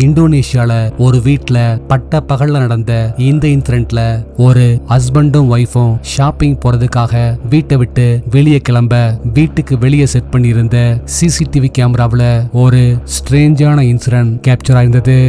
இந்தோனேஷியால ஒரு வீட்ல பட்ட பகல்ல நடந்த இந்த இன்சிடென்ட்ல ஒரு ஹஸ்பண்டும் ஒய்ஃபும் ஷாப்பிங் போறதுக்காக வீட்டை விட்டு வெளியே கிளம்ப வீட்டுக்கு வெளியே செட் பண்ணியிருந்த சிசிடிவி கேமராவில் ஒரு ஸ்ட்ரேஞ்சான இன்சிடென்ட் கேப்சர் ஆயிருந்தது.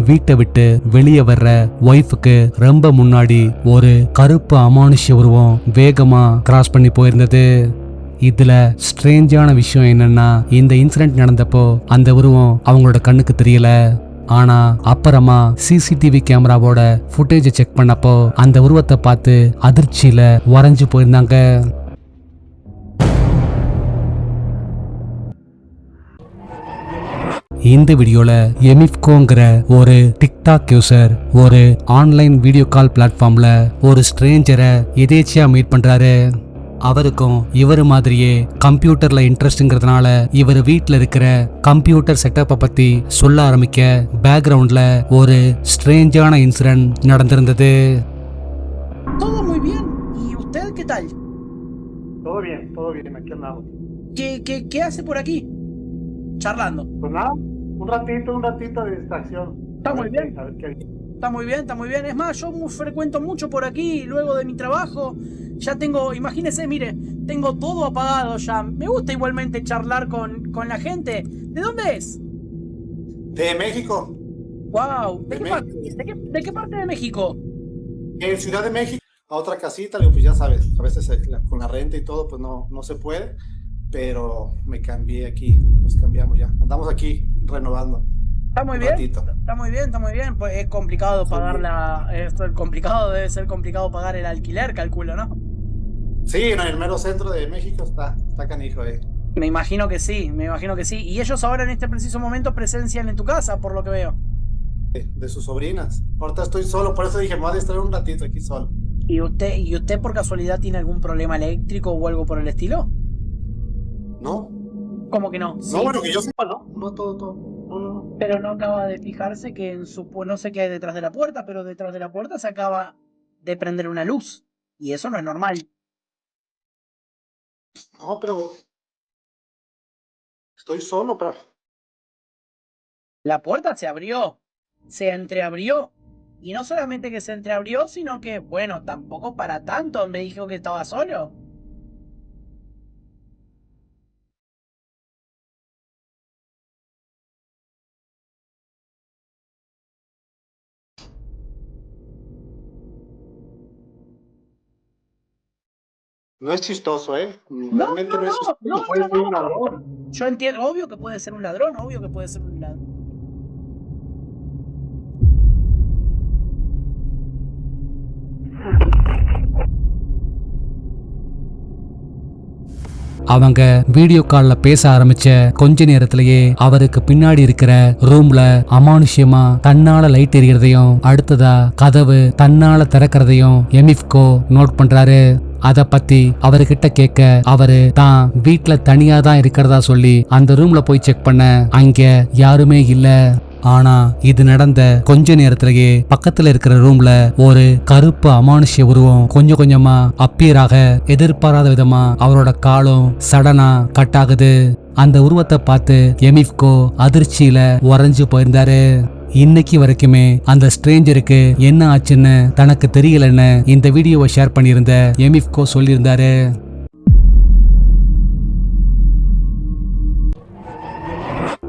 வீட்டை விட்டு வெளியே வர்ற ஒய்ஃபுக்கு ரொம்ப முன்னாடி ஒரு கருப்பு அமானுஷ்ய உருவம் வேகமா கிராஸ் பண்ணி போயிருந்தது. இதுல ஸ்ட்ரேஞ்சான விஷயம் என்னன்னா, இந்த இன்சிடென்ட் நடந்தப்போ அந்த உருவம் அவங்களோட கண்ணுக்கு தெரியல. ஆனா அப்புறமா சிசிடிவி கேமராவோட ஃபுட்டேஜை செக் பண்ணப்போ அந்த உருவத்தை பார்த்து அதிர்ச்சியில உறைஞ்சு போயிருந்தாங்க. இந்த வீடியோல எமிஃப்கோங்கிற ஒரு டிக்டாக் யூசர் ஒரு ஆன்லைன் வீடியோ கால் பிளாட்ஃபார்ம்ல ஒரு ஸ்ட்ரேஞ்சரை எதேச்சியா மீட் பண்றாரு. அவருக்கும் இவர் மாதிரியே கம்ப்யூட்டர்ல இன்ட்ரெஸ்ட்ங்கிறதுனால இவர் வீட்டில் இருக்கிற கம்ப்யூட்டர் செட்டப்பை பத்தி சொல்ல ஆரம்பிக்க பேக்ரவுண்ட்ல ஒரு ஸ்ட்ரேஞ்சான incident நடந்திருந்தது. Todo muy bien. ¿Y usted qué tal? Todo bien, aquí andamos. ¿Qué hace por aquí? Charlando. Pues nada, un ratito de distracción. Está muy bien. A ver qué hay. Está muy bien. Es más, yo frecuento mucho por aquí luego de mi trabajo. Ya tengo, imagínese, mire, tengo todo apagado ya. Me gusta igualmente charlar con la gente. ¿De dónde es? De México. Wow. De ¿De qué parte de México? En Ciudad de México, a otra casita, le digo, pues ya sabes, a veces con la renta y todo, pues no se puede. Pero me cambié aquí, nos cambiamos ya. Andamos aquí renovando. Está muy bien. Está muy bien. Pues es complicado pagar complicado, debe ser complicado pagar el alquiler, calculo, ¿no? Sí, en el mero centro de México está canijo ahí. Me imagino que sí. Y ellos ahora en este preciso momento presencian en tu casa, por lo que veo. De sus sobrinas. Ahorita estoy solo, por eso dije, me voy a distraer un ratito aquí solo. ¿Y usted por casualidad tiene algún problema eléctrico o algo por el estilo? No. ¿Cómo que no? Sí. No, bueno, que yo sepa, no. No, todo. No. Pero no acaba de fijarse que no sé qué hay detrás de la puerta, pero detrás de la puerta se acaba de prender una luz. Y eso no es normal. No, pero estoy solo, pero... La puerta se entreabrió. Y no solamente que se entreabrió, sino que, bueno, tampoco para tanto. Me dijo que estaba solo. No es chistoso, ¿eh? Realmente no es chistoso. Puede ser un ladrón. Yo entiendo, obvio que puede ser un ladrón. அவங்க video கால்ல பேச ஆரம்பிச்ச கொஞ்ச நேரத்திலேயே அவருக்கு பின்னாடி இருக்கிற ரூம்ல அமானுஷ்யமா தன்னால லைட் எரியறதையும் அடுத்ததா கதவு தன்னால திறக்கிறதையும் எமிஃப்கோ நோட் பண்றாரு. அத பத்தி அவர்கிட்ட கேட்க அவரு தான் வீட்டுல தனியா தான் இருக்கிறதா சொல்லி அந்த ரூம்ல போய் செக் பண்ண அங்க யாருமே இல்ல. ஆனா இது நடந்த கொஞ்ச நேரத்திலேயே பக்கத்துல இருக்கிற ரூம்ல ஒரு கருப்பு அமானுஷ்ய உருவம் கொஞ்சம் கொஞ்சமா அப்பியராக எதிர்பாராத விதமா அவரோட காலும் சடனா கட் ஆகுது. அந்த உருவத்தை பார்த்து எமிஃப்கோ அதிர்ச்சியில உறைஞ்சு போயிருந்தாரு. இன்னைக்கு வரைக்குமே அந்த ஸ்ட்ரேஞ்சருக்கு என்ன ஆச்சுன்னு தனக்கு தெரியலன்னு இந்த வீடியோவை ஷேர் பண்ணியிருந்த எமிஃப்கோ சொல்லியிருந்தாரு.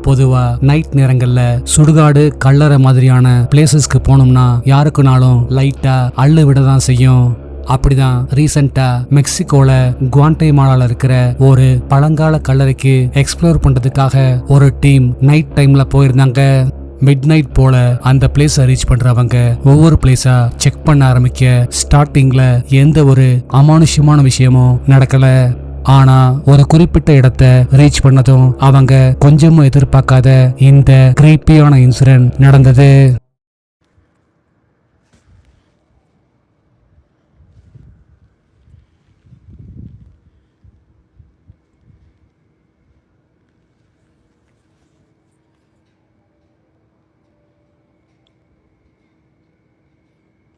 பொதுவா நைட் நேரங்கள்ல சுடுகாடு கல்லறை மாதிரியான பிளேசஸ்க்கு போனோம்னா யாருக்குனாலும் லைட்டா அள்ளு விட தான் செய்யும். அப்படிதான் ரீசெண்டா மெக்சிகோல குவாண்டேமாலால இருக்கிற ஒரு பழங்கால கல்லறைக்கு எக்ஸ்ப்ளோர் பண்றதுக்காக ஒரு டீம் நைட் டைம்ல போயிருந்தாங்க. மிட் நைட் போல அந்த பிளேஸை ரீச் பண்றவங்க ஒவ்வொரு பிளேஸா செக் பண்ண ஆரம்பிக்க ஸ்டார்டிங்ல எந்த ஒரு அமானுஷ்யமான விஷயமும் நடக்கல. ஆனா ஒரு குறிப்பிட்ட இடத்தை ரீச் பண்ணதும் அவங்க கொஞ்சமும் எதிர்பார்க்காத இந்த கிரீப்பியான இன்சிடென்ட் நடந்தது.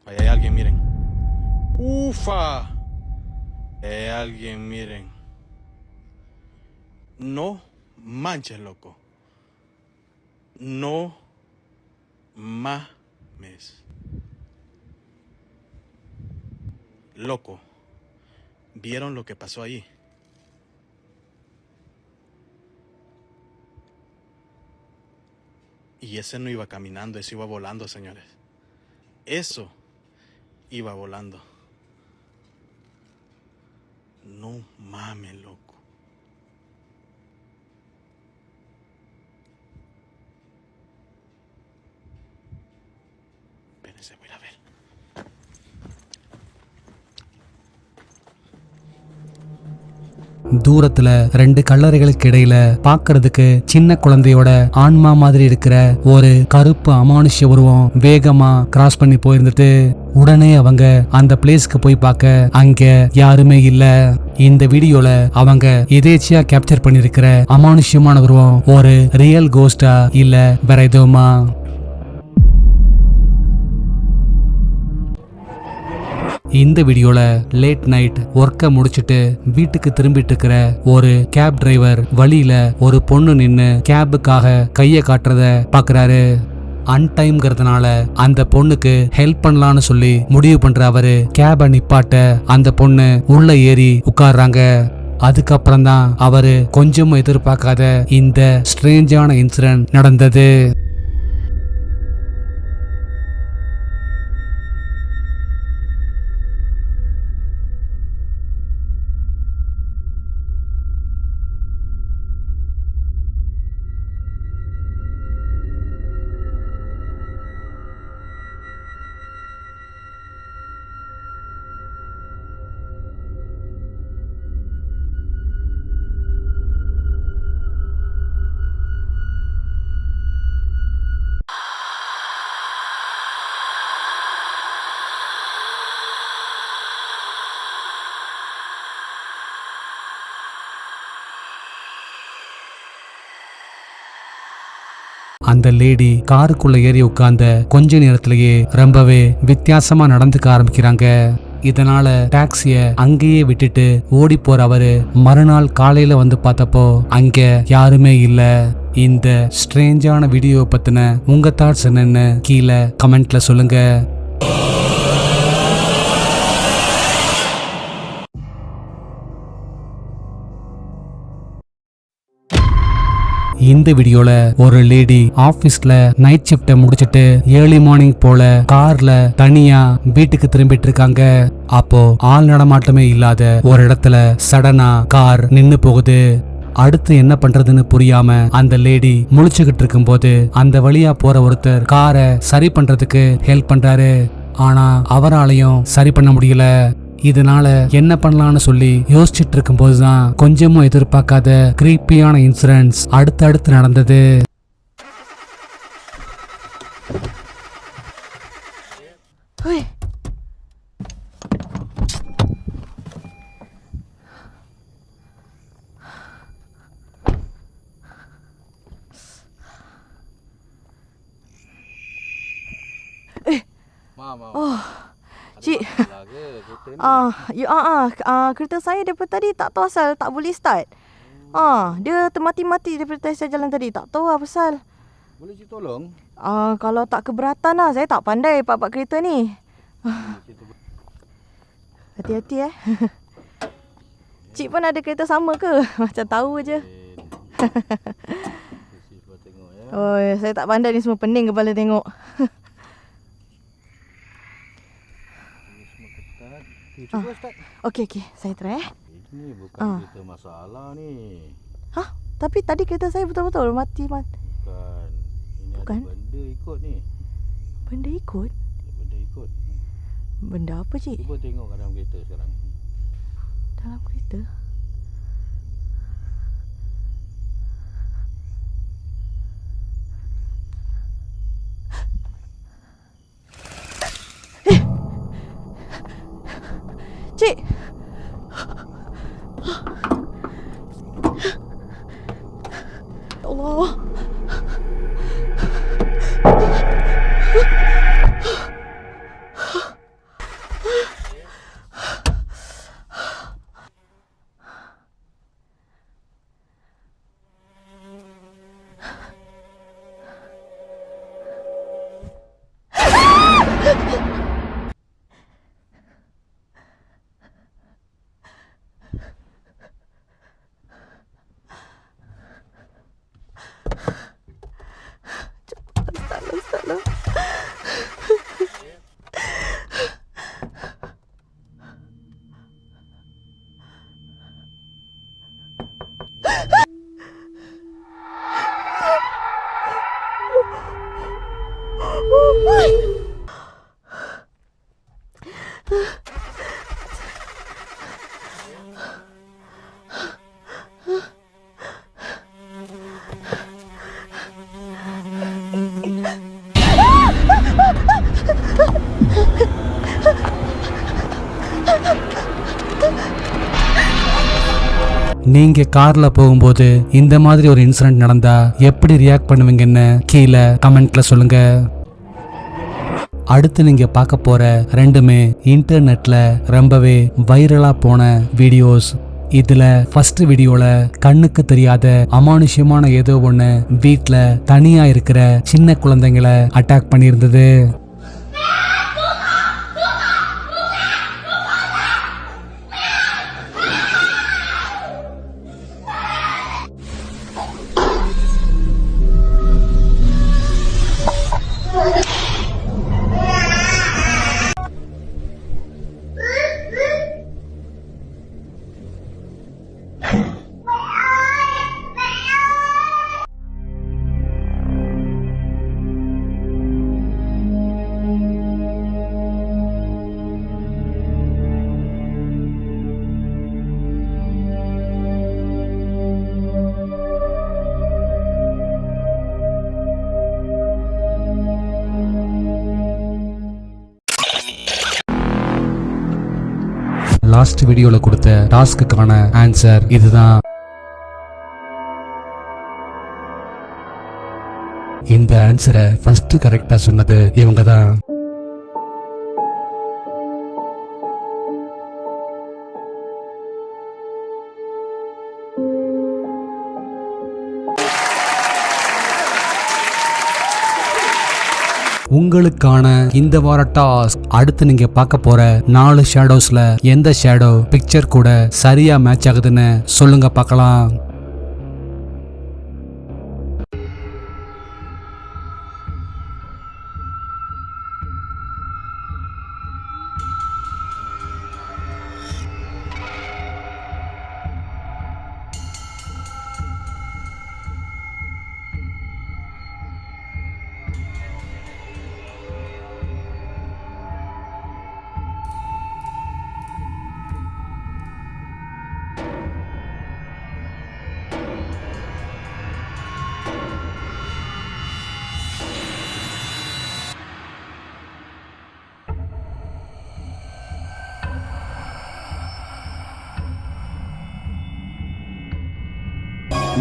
Ahí hay alguien, miren. ¡Ufa! Hay alguien, miren. No manches, loco. No mames. Loco, ¿vieron lo que pasó ahí? Y ese no iba caminando, ese iba volando, señores. Eso iba volando. No mames, loco. Espérense, voy a ver. தூரத்துல ரெண்டு கல்லறைகளுக்கு இடையில பாக்குறதுக்கு சின்ன குழந்தையோட ஆன்மா மாதிரி இருக்கிற ஒரு கருப்பு அமானுஷ்ய உருவம் வேகமா கிராஸ் பண்ணி போயிருந்துட்டு உடனே அவங்க அந்த பிளேஸ்க்கு போய் பார்க்க அங்க யாருமே இல்ல. இந்த வீடியோல அவங்க எதேச்சியா கேப்சர் பண்ணிருக்கிற அமானுஷ்யமான உருவம் ஒரு ரியல் கோஸ்டா இல்ல வேற எதுவுமா? இந்த வீடியோல லேட் நைட் ஒர்க்கை முடிச்சிட்டு வீட்டுக்கு திரும்பிட்டு இருக்கிற ஒரு கேப் டிரைவர் வழியில ஒரு பொண்ணு நின்னு கேபுக்காக கைய காட்டுறத பாக்குறாரு. அன்டைம்ங்கிறதுனால அந்த பொண்ணுக்கு ஹெல்ப் பண்ணலான்னு சொல்லி முடிவு பண்ற அவரு கேபை நிப்பாட்ட அந்த பொண்ணு உள்ள ஏறி உட்கார்றாங்க. அதுக்கப்புறம் தான் அவரு கொஞ்சமும் எதிர்பார்க்காத இந்த ஸ்ட்ரேஞ்சான இன்சிடென்ட் நடந்தது. அந்த லேடி காருக்குள்ள ஏறி உட்கார்ந்த கொஞ்ச நேரத்திலேயே ரொம்பவே வித்தியாசமா நடந்துக்க ஆரம்பிக்கிறாங்க. இதனால டாக்ஸிய அங்கேயே விட்டுட்டு ஓடி போற அவரு மறுநாள் காலையில வந்து பார்த்தப்போ அங்க யாருமே இல்ல. இந்த ஸ்ட்ரேஞ்சான வீடியோ பத்தின உங்க தாட்ஸ் என்னன்னு கீழே கமெண்ட்ல சொல்லுங்க. இந்த வீடியோல ஒரு லேடி ஆபீஸ்ல நைட் ஷிஃப்ட முடிச்சிட்டு ஏர்லி மார்னிங் போல கார்ல தனியா வீட்டுக்கு திரும்பிட்டு இருக்காங்க. அப்போ ஆள் நடமாட்டமே இல்லாத ஒரு இடத்துல சடனா கார் நின்னு போகுது. அடுத்து என்ன பண்றதுன்னு புரியாம அந்த லேடி முழிச்சுக்கிட்டு இருக்கும் போது அந்த வழியா போற ஒருத்தர் காரை சரி பண்றதுக்கு ஹெல்ப் பண்றாரு. ஆனா அவராலையும் சரி பண்ண முடியல. இதனால என்ன பண்ணலாம்னு சொல்லி யோசிச்சுட்டு இருக்கும் போதுதான் கொஞ்சமும் எதிர்பார்க்காத கிரீப்பியான இன்சிடென்ட்ஸ் அடுத்தடுத்து நடந்தது. Cik, kereta saya daripada tadi tak tahu asal tak boleh start. Dia termati-mati daripada tadi saya jalan tadi. Tak tahu apa pasal. Boleh cik tolong? Kalau tak keberatan lah, saya tak pandai pak kereta ni. Hati-hati Cik pun ada kereta sama ke? Macam tahu je. Oh, saya tak pandai ni, semua pening kepala tengok. Cuba start. Okey, saya try Ini bukan kita masalah ni. Hah? Tapi tadi kereta saya betul-betul mati. Bukan. Ini Bukan? ada benda ikut ni. Benda ikut? Benda ikut. Benda apa, cik? Cuba tengok kat dalam kereta sekarang. Dalam kereta? Cik! Ya Allah. Start lah. நீங்க கார்ல போகும்போது இந்த மாதிரி ஒரு incident நடந்தா எப்படி react பண்ணுவீங்கன்னு கீழே கமெண்ட்ல சொல்லுங்க. அடுத்து நீங்க பார்க்க போற ரெண்டுமே இன்டர்நெட்ல ரொம்பவே வைரலா போன வீடியோஸ். இதுல ஃபர்ஸ்ட் வீடியோல கண்ணுக்கு தெரியாத அமானுஷ்யமான ஏதோ ஒண்ணு வீட்ல தனியா இருக்கிற சின்ன குழந்தைங்களை அட்டாக் பண்ணியிருந்தது. லாஸ்ட் வீடியோல கொடுத்த டாஸ்க்குக்கான ஆன்சர் இதுதான். இந்த ஆன்சரை ஃபர்ஸ்ட் கரெக்டா சொன்னது இவங்க தான். உங்களுக்கான இந்த வார டாஸ்க், அடுத்து நீங்க பார்க்க போற 4 ஷேடோஸ்ல எந்த ஷேடோ பிக்சர் கூட சரியா மேட்ச் ஆகுதுன்னு சொல்லுங்க பார்க்கலாம்.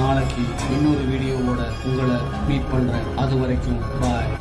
நாளைக்கு இன்னொரு வீடியோவோட உங்களை மீட் பண்றேன். அது வரைக்கும் பாய்.